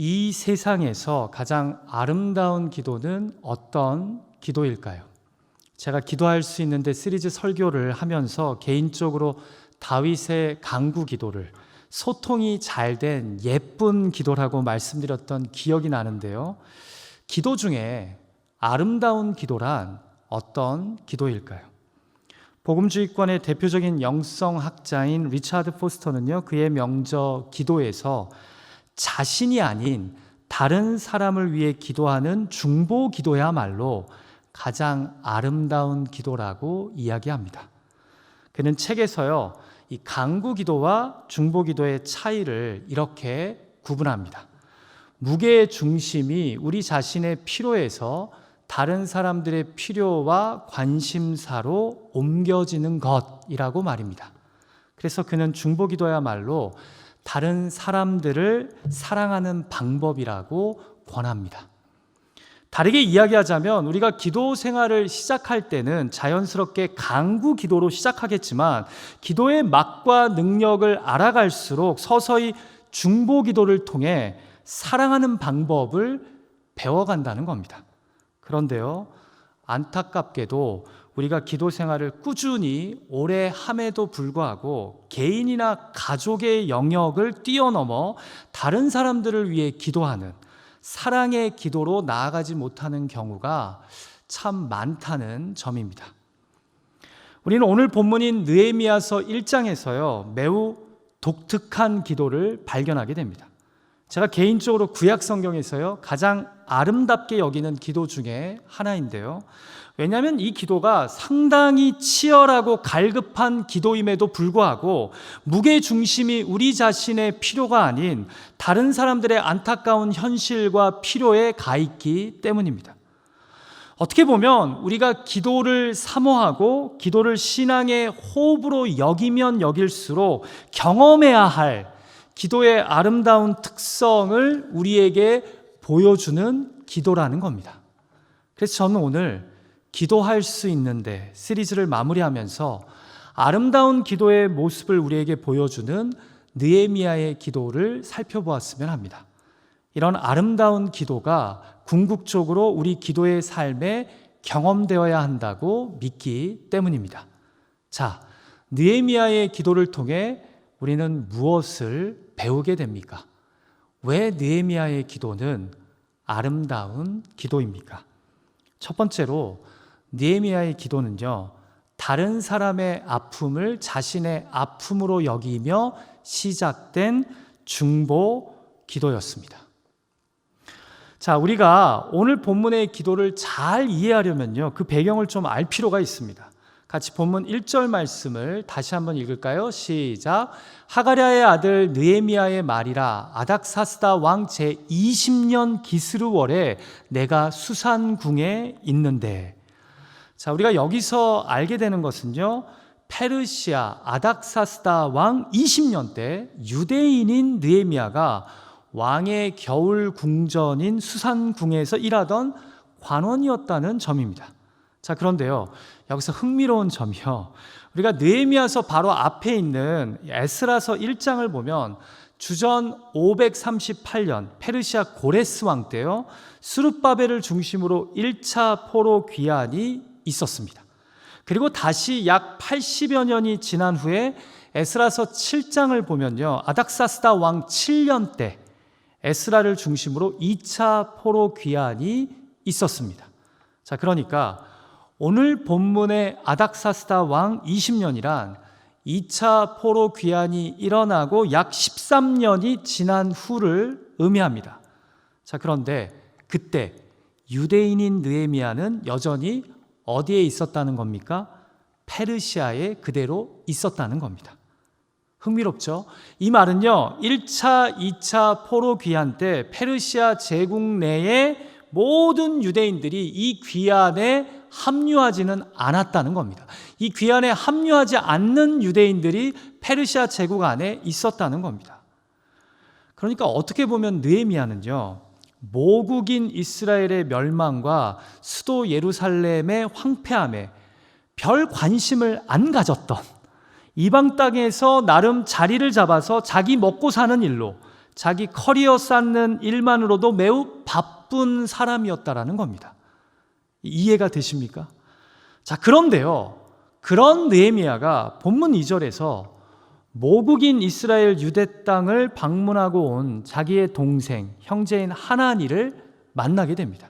이 세상에서 가장 아름다운 기도는 어떤 기도일까요? 제가 기도할 수 있는데 시리즈 설교를 하면서 개인적으로 다윗의 간구 기도를 소통이 잘 된 예쁜 기도라고 말씀드렸던 기억이 나는데요. 기도 중에 아름다운 기도란 어떤 기도일까요? 복음주의권의 대표적인 영성학자인 리차드 포스터는요, 그의 명저 기도에서 자신이 아닌 다른 사람을 위해 기도하는 중보 기도야말로 가장 아름다운 기도라고 이야기합니다. 그는 책에서요, 이 간구 기도와 중보 기도의 차이를 이렇게 구분합니다. 무게의 중심이 우리 자신의 필요에서 다른 사람들의 필요와 관심사로 옮겨지는 것이라고 말입니다. 그래서 그는 중보 기도야말로 다른 사람들을 사랑하는 방법이라고 권합니다. 다르게 이야기하자면 우리가 기도 생활을 시작할 때는 자연스럽게 간구 기도로 시작하겠지만 기도의 맛과 능력을 알아갈수록 서서히 중보 기도를 통해 사랑하는 방법을 배워간다는 겁니다. 그런데요, 안타깝게도 우리가 기도 생활을 꾸준히 오래 함에도 불구하고 개인이나 가족의 영역을 뛰어넘어 다른 사람들을 위해 기도하는 사랑의 기도로 나아가지 못하는 경우가 참 많다는 점입니다. 우리는 오늘 본문인 느헤미야서 1장에서요, 매우 독특한 기도를 발견하게 됩니다. 제가 개인적으로 구약 성경에서요, 가장 아름답게 여기는 기도 중에 하나인데요. 왜냐하면 이 기도가 상당히 치열하고 갈급한 기도임에도 불구하고 무게 중심이 우리 자신의 필요가 아닌 다른 사람들의 안타까운 현실과 필요에 가 있기 때문입니다. 어떻게 보면 우리가 기도를 사모하고 기도를 신앙의 호흡으로 여기면 여길수록 경험해야 할 기도의 아름다운 특성을 우리에게 보여주는 기도라는 겁니다. 그래서 저는 오늘 기도할 수 있는데 시리즈를 마무리하면서 아름다운 기도의 모습을 우리에게 보여주는 느헤미야의 기도를 살펴보았으면 합니다. 이런 아름다운 기도가 궁극적으로 우리 기도의 삶에 경험되어야 한다고 믿기 때문입니다. 자, 느헤미야의 기도를 통해 우리는 무엇을 배우게 됩니까? 왜 느헤미야의 기도는 아름다운 기도입니까? 첫 번째로 느헤미야의 기도는요, 다른 사람의 아픔을 자신의 아픔으로 여기며 시작된 중보 기도였습니다. 자, 우리가 오늘 본문의 기도를 잘 이해하려면요, 그 배경을 좀 알 필요가 있습니다. 같이 본문 1절 말씀을 다시 한번 읽을까요? 시작. 하가랴의 아들 느헤미야의 말이라. 아닥사스다 왕 제20년 기스르월에 내가 수산궁에 있는데. 자, 우리가 여기서 알게 되는 것은요, 페르시아 아닥사스다 왕 20년 때 유대인인 느헤미야가 왕의 겨울 궁전인 수산궁에서 일하던 관원이었다는 점입니다. 자, 그런데요, 여기서 흥미로운 점이요, 우리가 느헤미야서 바로 앞에 있는 에스라서 1장을 보면 주전 538년 페르시아 고레스 왕 때요, 스룹바벨을 중심으로 1차 포로 귀환이 있었습니다. 그리고 다시 약 80여 년이 지난 후에 에스라서 7장을 보면요, 아닥사스다 왕 7년 때 에스라를 중심으로 2차 포로 귀환이 있었습니다. 자, 그러니까 오늘 본문의 아닥사스다 왕 20년이란 2차 포로 귀환이 일어나고 약 13년이 지난 후를 의미합니다. 자, 그런데 그때 유대인인 느헤미야는 여전히 어디에 있었다는 겁니까? 페르시아에 그대로 있었다는 겁니다. 흥미롭죠? 이 말은요, 1차, 2차 포로 귀환 때 페르시아 제국 내의 모든 유대인들이 이 귀환에 합류하지는 않았다는 겁니다. 이 귀환에 합류하지 않는 유대인들이 페르시아 제국 안에 있었다는 겁니다. 그러니까 어떻게 보면 느헤미야는요, 모국인 이스라엘의 멸망과 수도 예루살렘의 황폐함에 별 관심을 안 가졌던, 이방 땅에서 나름 자리를 잡아서 자기 먹고 사는 일로 자기 커리어 쌓는 일만으로도 매우 바쁜 사람이었다라는 겁니다. 이해가 되십니까? 자, 그런데요, 그런 느헤미야가 본문 2절에서 모국인 이스라엘 유대 땅을 방문하고 온 자기의 동생, 형제인 하나니를 만나게 됩니다.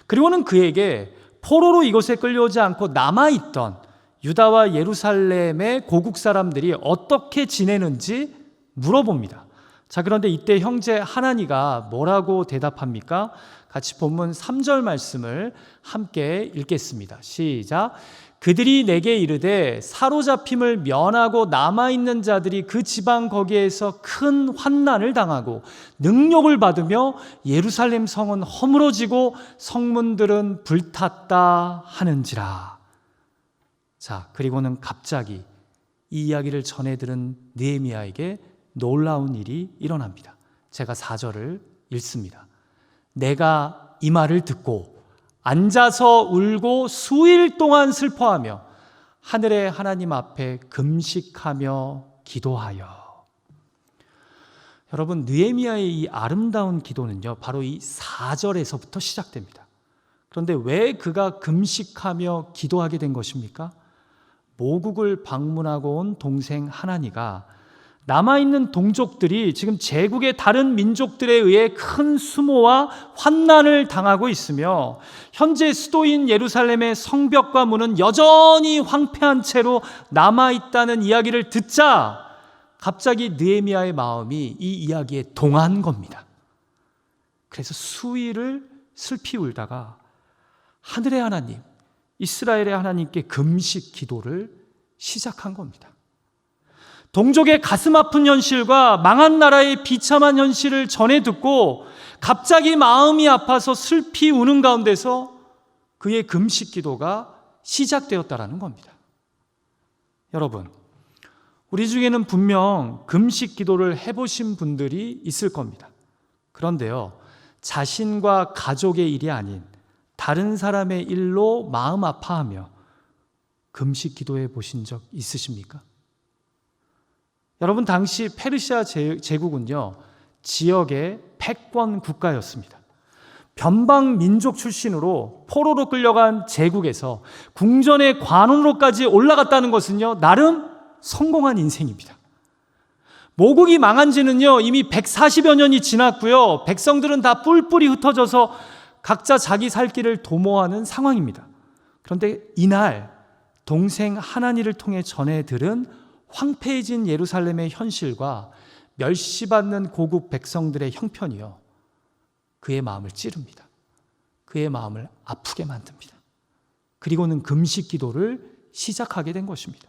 그리고는 그에게 포로로 이곳에 끌려오지 않고 남아있던 유다와 예루살렘의 고국 사람들이 어떻게 지내는지 물어봅니다. 자, 그런데 이때 형제 하나니가 뭐라고 대답합니까? 같이 본문 3절 말씀을 함께 읽겠습니다. 시작. 그들이 내게 이르되 사로잡힘을 면하고 남아있는 자들이 그 지방 거기에서 큰 환난을 당하고 능욕을 받으며 예루살렘 성은 허물어지고 성문들은 불탔다 하는지라. 자, 그리고는 갑자기 이 이야기를 전해 들은 느헤미야에게 놀라운 일이 일어납니다. 제가 4절을 읽습니다. 내가 이 말을 듣고 앉아서 울고 수일 동안 슬퍼하며 하늘의 하나님 앞에 금식하며 기도하여. 여러분, 느헤미야의 이 아름다운 기도는요, 바로 이 4절에서부터 시작됩니다. 그런데 왜 그가 금식하며 기도하게 된 것입니까? 모국을 방문하고 온 동생 하나니가 남아있는 동족들이 지금 제국의 다른 민족들에 의해 큰 수모와 환난을 당하고 있으며 현재 수도인 예루살렘의 성벽과 문은 여전히 황폐한 채로 남아있다는 이야기를 듣자 갑자기 느헤미야의 마음이 이 이야기에 동한 겁니다. 그래서 수일을 슬피 울다가 하늘의 하나님, 이스라엘의 하나님께 금식 기도를 시작한 겁니다. 동족의 가슴 아픈 현실과 망한 나라의 비참한 현실을 전해 듣고 갑자기 마음이 아파서 슬피 우는 가운데서 그의 금식 기도가 시작되었다라는 겁니다. 여러분, 우리 중에는 분명 금식 기도를 해보신 분들이 있을 겁니다. 그런데요, 자신과 가족의 일이 아닌 다른 사람의 일로 마음 아파하며 금식 기도해 보신 적 있으십니까? 여러분, 당시 페르시아 제국은요, 지역의 패권 국가였습니다. 변방 민족 출신으로 포로로 끌려간 제국에서 궁전의 관원으로까지 올라갔다는 것은요, 나름 성공한 인생입니다. 모국이 망한 지는요, 이미 140여 년이 지났고요, 백성들은 다 뿔뿔이 흩어져서 각자 자기 살 길을 도모하는 상황입니다. 그런데 이날 동생 하나니를 통해 전해 들은 황폐해진 예루살렘의 현실과 멸시받는 고국 백성들의 형편이요, 그의 마음을 찌릅니다. 그의 마음을 아프게 만듭니다. 그리고는 금식 기도를 시작하게 된 것입니다.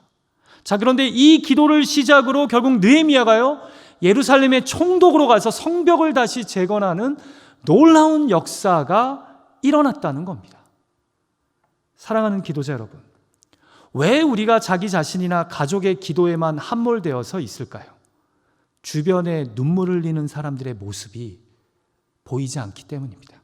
자, 그런데 이 기도를 시작으로 결국 느헤미야가요, 예루살렘의 총독으로 가서 성벽을 다시 재건하는 놀라운 역사가 일어났다는 겁니다. 사랑하는 기도자 여러분, 왜 우리가 자기 자신이나 가족의 기도에만 함몰되어서 있을까요? 주변에 눈물 흘리는 사람들의 모습이 보이지 않기 때문입니다.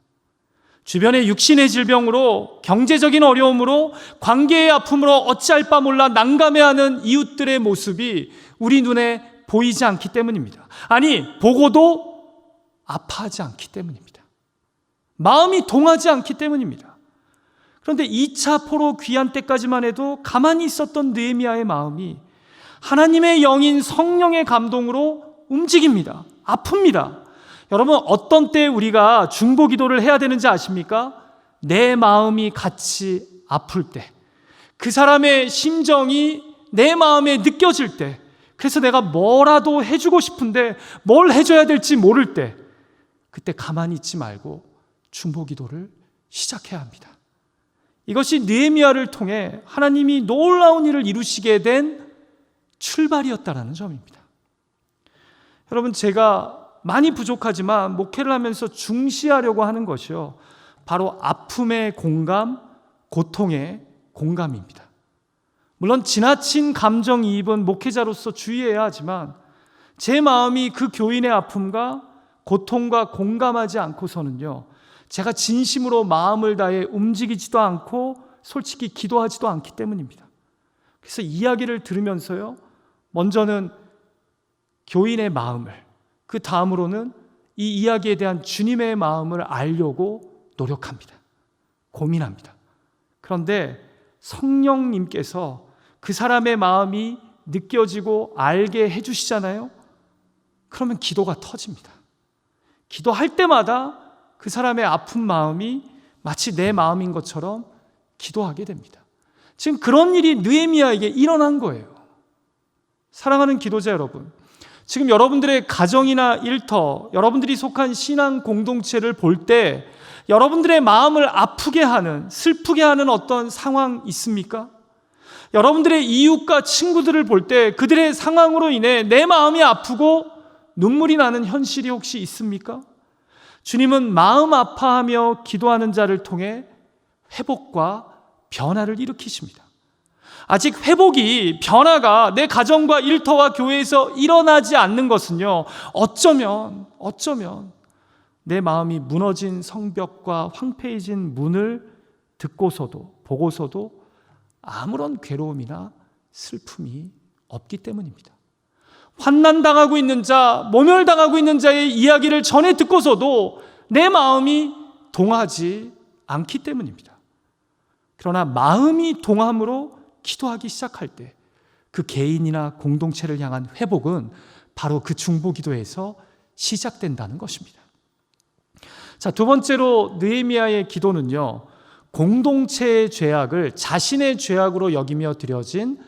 주변에 육신의 질병으로, 경제적인 어려움으로, 관계의 아픔으로 어찌할 바 몰라 난감해하는 이웃들의 모습이 우리 눈에 보이지 않기 때문입니다. 아니, 보고도 아파하지 않기 때문입니다. 마음이 동하지 않기 때문입니다. 그런데 2차 포로 귀환 때까지만 해도 가만히 있었던 느헤미야의 마음이 하나님의 영인 성령의 감동으로 움직입니다. 아픕니다. 여러분, 어떤 때 우리가 중보 기도를 해야 되는지 아십니까? 내 마음이 같이 아플 때, 그 사람의 심정이 내 마음에 느껴질 때, 그래서 내가 뭐라도 해주고 싶은데 뭘 해줘야 될지 모를 때, 그때 가만히 있지 말고 중보 기도를 시작해야 합니다. 이것이 느헤미야를 통해 하나님이 놀라운 일을 이루시게 된 출발이었다라는 점입니다. 여러분, 제가 많이 부족하지만 목회를 하면서 중시하려고 하는 것이요, 바로 아픔의 공감, 고통의 공감입니다. 물론 지나친 감정이입은 목회자로서 주의해야 하지만 제 마음이 그 교인의 아픔과 고통과 공감하지 않고서는요, 제가 진심으로 마음을 다해 움직이지도 않고 솔직히 기도하지도 않기 때문입니다. 그래서 이야기를 들으면서요, 먼저는 교인의 마음을, 그 다음으로는 이 이야기에 대한 주님의 마음을 알려고 노력합니다. 고민합니다. 그런데 성령님께서 그 사람의 마음이 느껴지고 알게 해주시잖아요. 그러면 기도가 터집니다. 기도할 때마다 그 사람의 아픈 마음이 마치 내 마음인 것처럼 기도하게 됩니다. 지금 그런 일이 느헤미야에게 일어난 거예요. 사랑하는 기도자 여러분, 지금 여러분들의 가정이나 일터, 여러분들이 속한 신앙 공동체를 볼 때 여러분들의 마음을 아프게 하는, 슬프게 하는 어떤 상황 있습니까? 여러분들의 이웃과 친구들을 볼 때 그들의 상황으로 인해 내 마음이 아프고 눈물이 나는 현실이 혹시 있습니까? 주님은 마음 아파하며 기도하는 자를 통해 회복과 변화를 일으키십니다. 아직 회복이, 변화가 내 가정과 일터와 교회에서 일어나지 않는 것은요, 어쩌면 내 마음이 무너진 성벽과 황폐해진 문을 듣고서도 보고서도 아무런 괴로움이나 슬픔이 없기 때문입니다. 환난당하고 있는 자, 모멸당하고 있는 자의 이야기를 전해 듣고서도 내 마음이 동하지 않기 때문입니다. 그러나 마음이 동함으로 기도하기 시작할 때 그 개인이나 공동체를 향한 회복은 바로 그 중보기도에서 시작된다는 것입니다. 자, 두 번째로 느헤미야의 기도는요, 공동체의 죄악을 자신의 죄악으로 여기며 드려진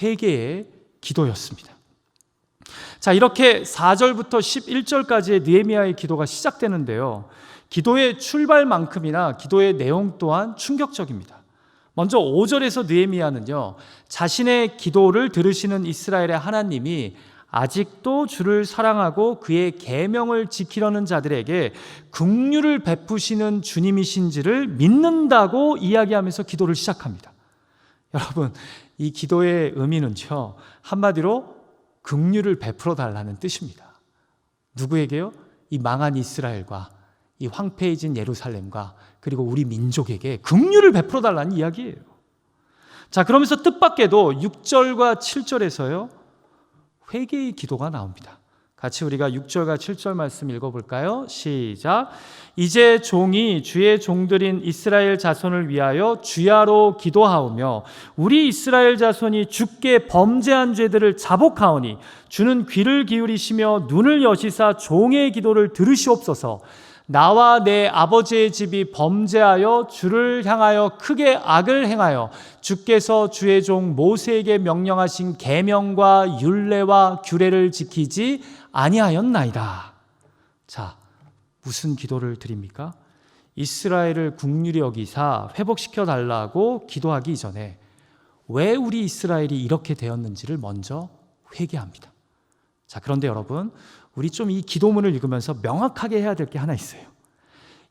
회개의 기도였습니다. 자, 이렇게 4절부터 11절까지의 느헤미야의 기도가 시작되는데요, 기도의 출발만큼이나 기도의 내용 또한 충격적입니다. 먼저 5절에서 느헤미야는요, 자신의 기도를 들으시는 이스라엘의 하나님이 아직도 주를 사랑하고 그의 계명을 지키려는 자들에게 긍휼을 베푸시는 주님이신지를 믿는다고 이야기하면서 기도를 시작합니다. 여러분, 이 기도의 의미는요, 한마디로 긍휼을 베풀어 달라는 뜻입니다. 누구에게요? 이 망한 이스라엘과 이 황폐해진 예루살렘과 그리고 우리 민족에게 긍휼을 베풀어 달라는 이야기예요. 자, 그러면서 뜻밖에도 6절과 7절에서요, 회개의 기도가 나옵니다. 같이 우리가 6절과 7절 말씀 읽어볼까요? 시작. 이제 종이 주의 종들인 이스라엘 자손을 위하여 주야로 기도하오며 우리 이스라엘 자손이 주께 범죄한 죄들을 자복하오니 주는 귀를 기울이시며 눈을 여시사 종의 기도를 들으시옵소서. 나와 내 아버지의 집이 범죄하여 주를 향하여 크게 악을 행하여 주께서 주의 종 모세에게 명령하신 계명과 율례와 규례를 지키지 아니하였나이다. 자, 무슨 기도를 드립니까? 이스라엘을 긍휼히 여기사 회복시켜 달라고 기도하기 이전에 왜 우리 이스라엘이 이렇게 되었는지를 먼저 회개합니다. 자, 그런데 여러분, 우리 좀 이 기도문을 읽으면서 명확하게 해야 될 게 하나 있어요.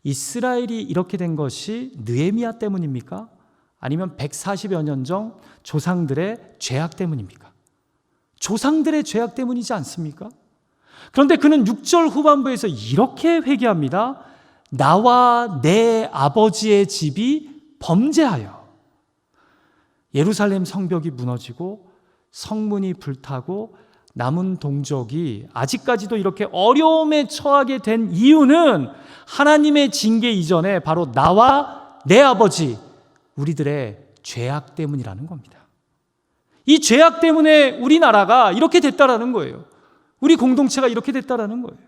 이스라엘이 이렇게 된 것이 느헤미야 때문입니까? 아니면 140여 년 전 조상들의 죄악 때문입니까? 조상들의 죄악 때문이지 않습니까? 그런데 그는 6절 후반부에서 이렇게 회개합니다. 나와 내 아버지의 집이 범죄하여. 예루살렘 성벽이 무너지고 성문이 불타고 남은 동족이 아직까지도 이렇게 어려움에 처하게 된 이유는 하나님의 징계 이전에 바로 나와 내 아버지, 우리들의 죄악 때문이라는 겁니다. 이 죄악 때문에 우리나라가 이렇게 됐다라는 거예요. 우리 공동체가 이렇게 됐다라는 거예요.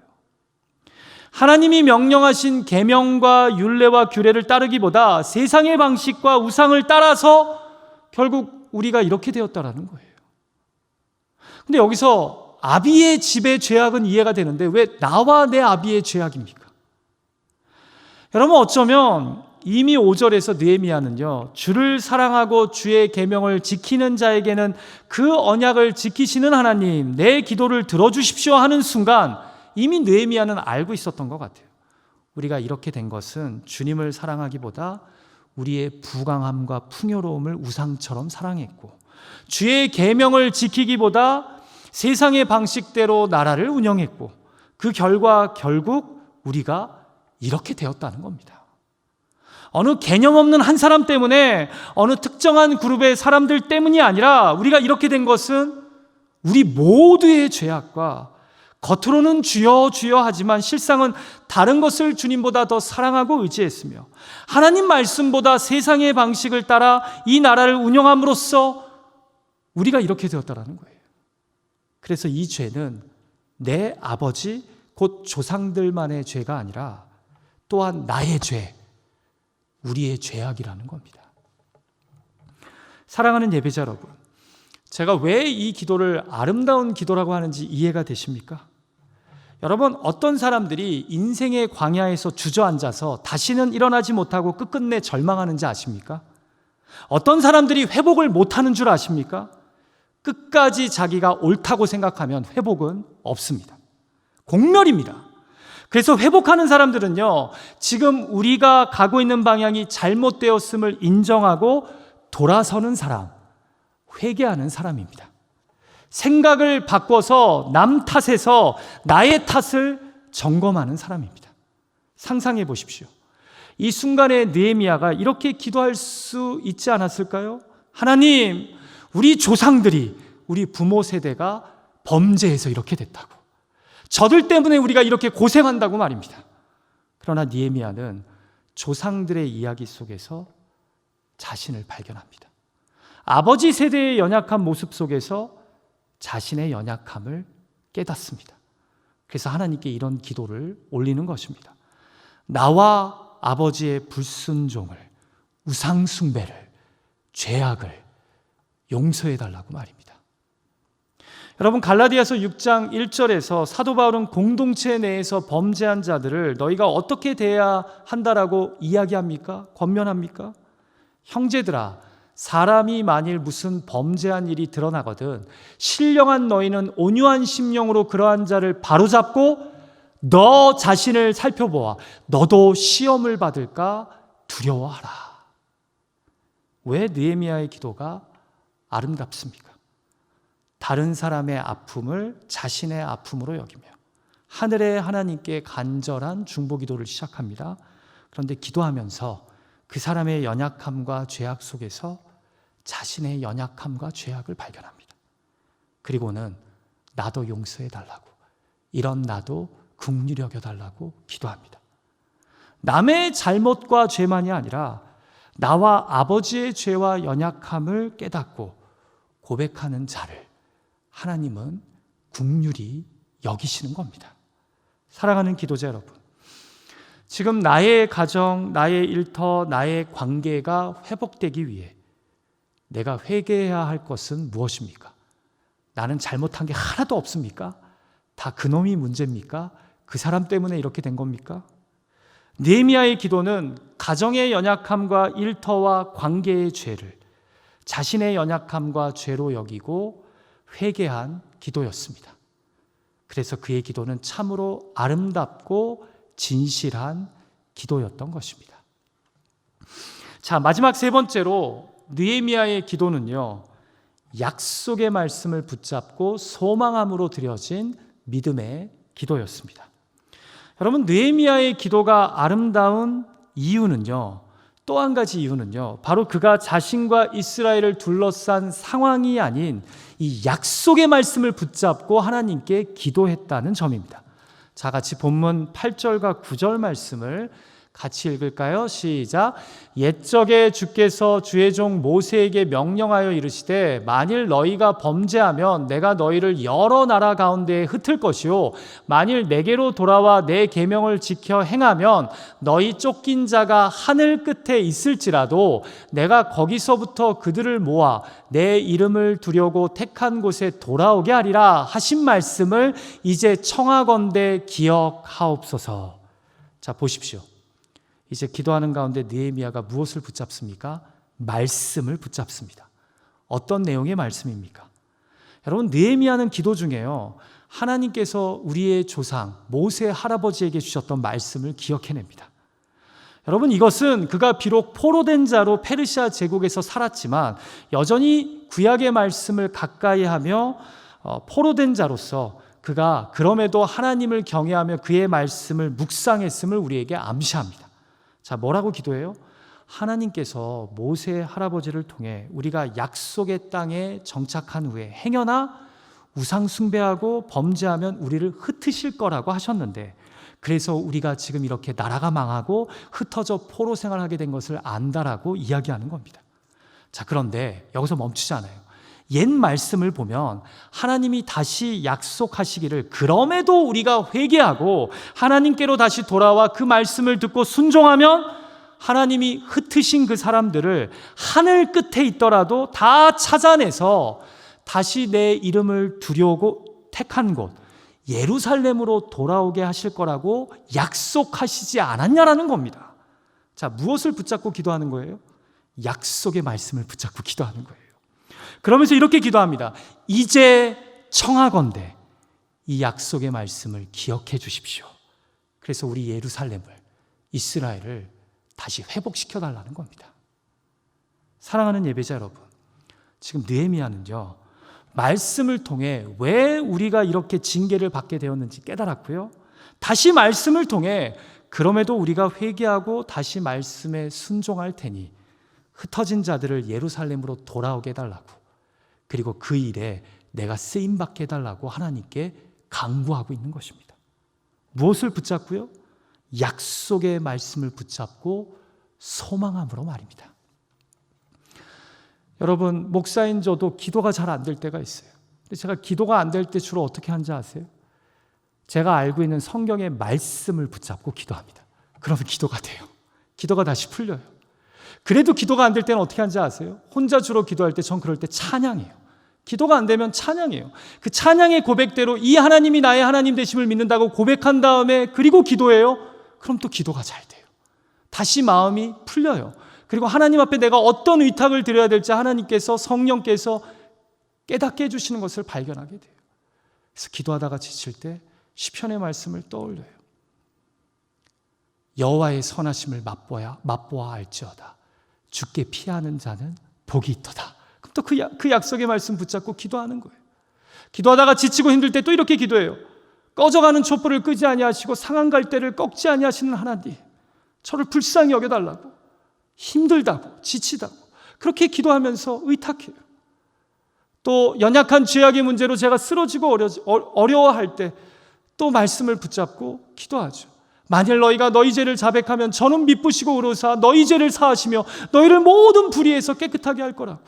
하나님이 명령하신 계명과 율례와 규례를 따르기보다 세상의 방식과 우상을 따라서 결국 우리가 이렇게 되었다라는 거예요. 근데 여기서 아비의 집의 죄악은 이해가 되는데 왜 나와 내 아비의 죄악입니까? 여러분, 어쩌면 이미 5절에서 느헤미야는요, 주를 사랑하고 주의 계명을 지키는 자에게는 그 언약을 지키시는 하나님, 내 기도를 들어주십시오 하는 순간 이미 느헤미야는 알고 있었던 것 같아요. 우리가 이렇게 된 것은 주님을 사랑하기보다 우리의 부강함과 풍요로움을 우상처럼 사랑했고, 주의 계명을 지키기보다 세상의 방식대로 나라를 운영했고, 그 결과 결국 우리가 이렇게 되었다는 겁니다. 어느 개념 없는 한 사람 때문에, 어느 특정한 그룹의 사람들 때문이 아니라 우리가 이렇게 된 것은 우리 모두의 죄악과 겉으로는 주여 주여 하지만 실상은 다른 것을 주님보다 더 사랑하고 의지했으며 하나님 말씀보다 세상의 방식을 따라 이 나라를 운영함으로써 우리가 이렇게 되었다라는 거예요. 그래서 이 죄는 내 아버지 곧 조상들만의 죄가 아니라 또한 나의 죄, 우리의 죄악이라는 겁니다. 사랑하는 예배자 여러분, 제가 왜 이 기도를 아름다운 기도라고 하는지 이해가 되십니까? 여러분, 어떤 사람들이 인생의 광야에서 주저앉아서 다시는 일어나지 못하고 끝끝내 절망하는지 아십니까? 어떤 사람들이 회복을 못하는 줄 아십니까? 끝까지 자기가 옳다고 생각하면 회복은 없습니다. 공멸입니다. 그래서 회복하는 사람들은요, 지금 우리가 가고 있는 방향이 잘못되었음을 인정하고 돌아서는 사람, 회개하는 사람입니다. 생각을 바꿔서 남 탓에서 나의 탓을 점검하는 사람입니다. 상상해 보십시오. 이 순간에 느헤미야가 이렇게 기도할 수 있지 않았을까요? 하나님, 우리 조상들이, 우리 부모 세대가 범죄해서 이렇게 됐다고, 저들 때문에 우리가 이렇게 고생한다고 말입니다. 그러나 느헤미야는 조상들의 이야기 속에서 자신을 발견합니다. 아버지 세대의 연약한 모습 속에서 자신의 연약함을 깨닫습니다. 그래서 하나님께 이런 기도를 올리는 것입니다. 나와 아버지의 불순종을, 우상 숭배를, 죄악을 용서해 달라고 말입니다. 여러분, 갈라디아서 6장 1절에서 사도 바울은 공동체 내에서 범죄한 자들을 너희가 어떻게 대해야 한다라고 이야기합니까? 권면합니까? 형제들아, 사람이 만일 무슨 범죄한 일이 드러나거든 신령한 너희는 온유한 심령으로 그러한 자를 바로잡고 너 자신을 살펴보아 너도 시험을 받을까 두려워하라. 왜 느헤미야의 기도가 아름답습니까? 다른 사람의 아픔을 자신의 아픔으로 여기며 하늘의 하나님께 간절한 중보기도를 시작합니다. 그런데 기도하면서 그 사람의 연약함과 죄악 속에서 자신의 연약함과 죄악을 발견합니다. 그리고는 나도 용서해 달라고, 이런 나도 긍휼히 여겨 달라고 기도합니다. 남의 잘못과 죄만이 아니라 나와 아버지의 죄와 연약함을 깨닫고 고백하는 자를 하나님은 긍휼히 여기시는 겁니다. 사랑하는 기도자 여러분, 지금 나의 가정, 나의 일터, 나의 관계가 회복되기 위해 내가 회개해야 할 것은 무엇입니까? 나는 잘못한 게 하나도 없습니까? 다 그놈이 문제입니까? 그 사람 때문에 이렇게 된 겁니까? 느헤미야의 기도는 가정의 연약함과 일터와 관계의 죄를 자신의 연약함과 죄로 여기고 회개한 기도였습니다. 그래서 그의 기도는 참으로 아름답고 진실한 기도였던 것입니다. 자, 마지막 세 번째로 느헤미야의 기도는요, 약속의 말씀을 붙잡고 소망함으로 드려진 믿음의 기도였습니다. 여러분, 느헤미야의 기도가 아름다운 이유는요, 또 한 가지 이유는요, 바로 그가 자신과 이스라엘을 둘러싼 상황이 아닌 이 약속의 말씀을 붙잡고 하나님께 기도했다는 점입니다. 자, 같이 본문 8절과 9절 말씀을 같이 읽을까요? 시작. 옛적에 주께서 주의 종 모세에게 명령하여 이르시되 만일 너희가 범죄하면 내가 너희를 여러 나라 가운데에 흩을 것이요 만일 내게로 돌아와 내 계명을 지켜 행하면 너희 쫓긴 자가 하늘 끝에 있을지라도 내가 거기서부터 그들을 모아 내 이름을 두려고 택한 곳에 돌아오게 하리라 하신 말씀을 이제 청하건대 기억하옵소서. 자, 보십시오. 이제 기도하는 가운데 느헤미야가 무엇을 붙잡습니까? 말씀을 붙잡습니다. 어떤 내용의 말씀입니까? 여러분, 느헤미야는 기도 중에요, 하나님께서 우리의 조상 모세 할아버지에게 주셨던 말씀을 기억해냅니다. 여러분, 이것은 그가 비록 포로된 자로 페르시아 제국에서 살았지만 여전히 구약의 말씀을 가까이 하며 포로된 자로서 그가 그럼에도 하나님을 경외하며 그의 말씀을 묵상했음을 우리에게 암시합니다. 자, 뭐라고 기도해요? 하나님께서 모세 할아버지를 통해 우리가 약속의 땅에 정착한 후에 행여나 우상 숭배하고 범죄하면 우리를 흩으실 거라고 하셨는데, 그래서 우리가 지금 이렇게 나라가 망하고 흩어져 포로 생활하게 된 것을 안다라고 이야기하는 겁니다. 자, 그런데 여기서 멈추지 않아요. 옛 말씀을 보면 하나님이 다시 약속하시기를, 그럼에도 우리가 회개하고 하나님께로 다시 돌아와 그 말씀을 듣고 순종하면 하나님이 흩으신 그 사람들을 하늘 끝에 있더라도 다 찾아내서 다시 내 이름을 두려고 택한 곳 예루살렘으로 돌아오게 하실 거라고 약속하시지 않았냐라는 겁니다. 자, 무엇을 붙잡고 기도하는 거예요? 약속의 말씀을 붙잡고 기도하는 거예요. 그러면서 이렇게 기도합니다. 이제 청하건대 이 약속의 말씀을 기억해 주십시오. 그래서 우리 예루살렘을, 이스라엘을 다시 회복시켜 달라는 겁니다. 사랑하는 예배자 여러분, 지금 느헤미야는요, 말씀을 통해 왜 우리가 이렇게 징계를 받게 되었는지 깨달았고요, 다시 말씀을 통해 그럼에도 우리가 회개하고 다시 말씀에 순종할 테니 흩어진 자들을 예루살렘으로 돌아오게 해달라고, 그리고 그 일에 내가 쓰임받게 해달라고 하나님께 간구하고 있는 것입니다. 무엇을 붙잡고요? 약속의 말씀을 붙잡고 소망함으로 말입니다. 여러분, 목사인 저도 기도가 잘 안 될 때가 있어요. 근데 제가 기도가 안 될 때 주로 어떻게 하는지 아세요? 제가 알고 있는 성경의 말씀을 붙잡고 기도합니다. 그러면 기도가 돼요. 기도가 다시 풀려요. 그래도 기도가 안 될 때는 어떻게 하는지 아세요? 혼자 주로 기도할 때 전 그럴 때 찬양해요. 기도가 안 되면 찬양해요. 그 찬양의 고백대로 이 하나님이 나의 하나님 되심을 믿는다고 고백한 다음에 그리고 기도해요. 그럼 또 기도가 잘 돼요. 다시 마음이 풀려요. 그리고 하나님 앞에 내가 어떤 의탁을 드려야 될지 하나님께서, 성령께서 깨닫게 해주시는 것을 발견하게 돼요. 그래서 기도하다가 지칠 때 시편의 말씀을 떠올려요. 여호와의 선하심을 맛보아 알지어다. 주께 피하는 자는 복이 있도다. 그럼 또 그 약속의 말씀 붙잡고 기도하는 거예요. 기도하다가 지치고 힘들 때 또 이렇게 기도해요. 꺼져가는 촛불을 끄지 아니하시고 상한 갈대를 꺾지 아니하시는 하나님, 저를 불쌍히 여겨달라고, 힘들다고 지치다고 그렇게 기도하면서 의탁해요. 또 연약한 죄악의 문제로 제가 쓰러지고 어려워할 때 또 말씀을 붙잡고 기도하죠. 만일 너희가 너희 죄를 자백하면 저는 미쁘시고 의로사 너희 죄를 사하시며 너희를 모든 불의에서 깨끗하게 할 거라고.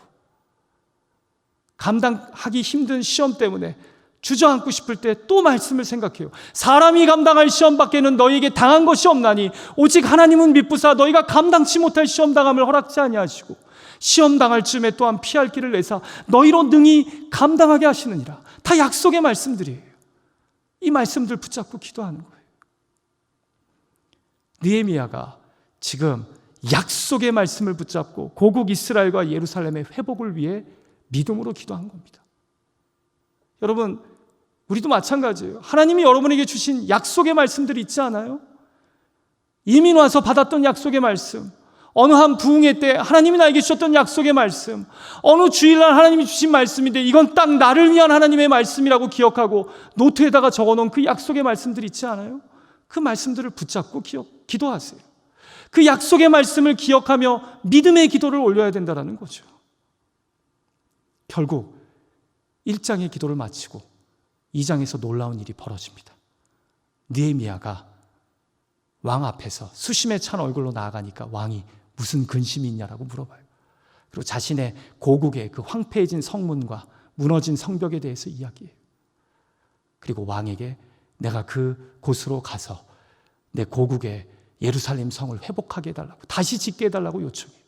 감당하기 힘든 시험 때문에 주저앉고 싶을 때 또 말씀을 생각해요. 사람이 감당할 시험 밖에는 너희에게 당한 것이 없나니 오직 하나님은 미쁘사 너희가 감당치 못할 시험 당함을 허락지 아니하시고 시험 당할 쯤에 또한 피할 길을 내사 너희로 능히 감당하게 하시느니라. 다 약속의 말씀들이에요. 이 말씀들 붙잡고 기도하는 거예요. 느헤미야가 지금 약속의 말씀을 붙잡고 고국 이스라엘과 예루살렘의 회복을 위해 믿음으로 기도한 겁니다. 여러분, 우리도 마찬가지예요. 하나님이 여러분에게 주신 약속의 말씀들이 있지 않아요? 이민 와서 받았던 약속의 말씀, 어느 한 부흥회 때 하나님이 나에게 주셨던 약속의 말씀, 어느 주일날 하나님이 주신 말씀인데 이건 딱 나를 위한 하나님의 말씀이라고 기억하고 노트에다가 적어놓은 그 약속의 말씀들이 있지 않아요? 그 말씀들을 붙잡고 기도하세요. 그 약속의 말씀을 기억하며 믿음의 기도를 올려야 된다는 거죠. 결국 1장의 기도를 마치고 2장에서 놀라운 일이 벌어집니다. 느헤미야가 왕 앞에서 수심에 찬 얼굴로 나아가니까 왕이 무슨 근심이 있냐라고 물어봐요. 그리고 자신의 고국의 그 황폐해진 성문과 무너진 성벽에 대해서 이야기해요. 그리고 왕에게 내가 그 곳으로 가서 내 고국의 예루살렘 성을 회복하게 해달라고, 다시 짓게 해달라고 요청해요.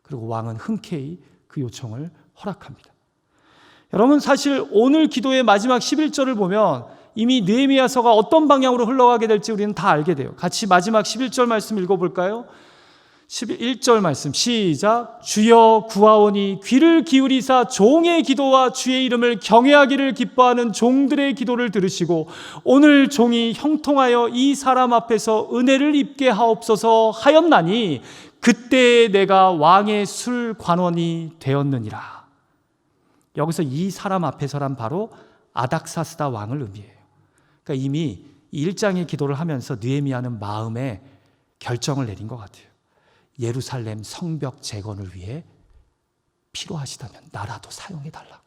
그리고 왕은 흔쾌히 그 요청을 허락합니다. 여러분, 사실 오늘 기도의 마지막 11절을 보면 이미 느헤미야서가 어떤 방향으로 흘러가게 될지 우리는 다 알게 돼요. 같이 마지막 11절 말씀 읽어볼까요? 11절 말씀 시작. 주여 구하오니 귀를 기울이사 종의 기도와 주의 이름을 경외하기를 기뻐하는 종들의 기도를 들으시고 오늘 종이 형통하여 이 사람 앞에서 은혜를 입게 하옵소서 하였나니 그때 내가 왕의 술관원이 되었느니라. 여기서 이 사람 앞에서란 바로 아닥사스다 왕을 의미해요. 그러니까 이미 1장의 기도를 하면서 느헤미야는 마음에 결정을 내린 것 같아요. 예루살렘 성벽 재건을 위해 필요하시다면 나라도 사용해달라고.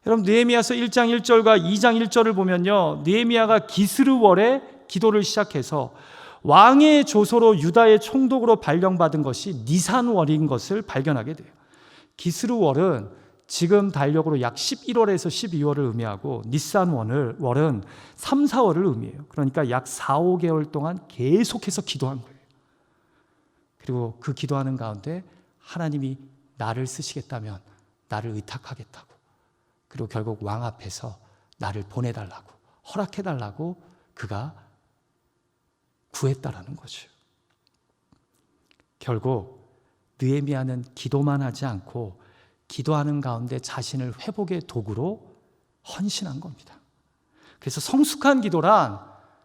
여러분 느헤미야서 1장 1절과 2장 1절을 보면요, 느헤미야가 기스르월에 기도를 시작해서 왕의 조서로 유다의 총독으로 발령받은 것이 니산월인 것을 발견하게 돼요. 기스르월은 지금 달력으로 약 11월에서 12월을 의미하고 니산월은 3, 4월을 의미해요. 그러니까 약 4, 5개월 동안 계속해서 기도한 거예요. 그리고 그 기도하는 가운데 하나님이 나를 쓰시겠다면 나를 의탁하겠다고, 그리고 결국 왕 앞에서 나를 보내달라고, 허락해달라고 그가 구했다라는 거죠. 결국 느헤미야는 기도만 하지 않고 기도하는 가운데 자신을 회복의 도구로 헌신한 겁니다. 그래서 성숙한 기도란,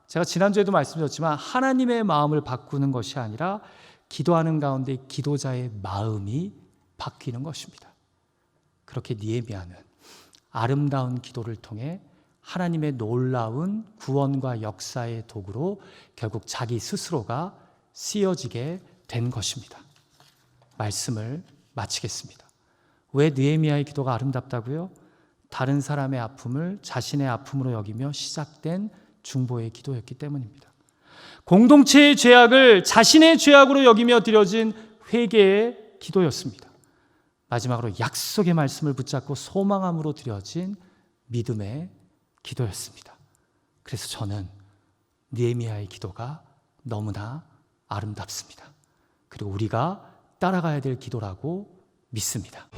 제가 지난주에도 말씀드렸지만 하나님의 마음을 바꾸는 것이 아니라 기도하는 가운데 기도자의 마음이 바뀌는 것입니다. 그렇게 느헤미야는 아름다운 기도를 통해 하나님의 놀라운 구원과 역사의 도구로 결국 자기 스스로가 쓰여지게 된 것입니다. 말씀을 마치겠습니다. 왜 느헤미야의 기도가 아름답다고요? 다른 사람의 아픔을 자신의 아픔으로 여기며 시작된 중보의 기도였기 때문입니다. 공동체의 죄악을 자신의 죄악으로 여기며 드려진 회개의 기도였습니다. 마지막으로 약속의 말씀을 붙잡고 소망함으로 드려진 믿음의 기도였습니다. 그래서 저는 느헤미야의 기도가 너무나 아름답습니다. 그리고 우리가 따라가야 될 기도라고 믿습니다.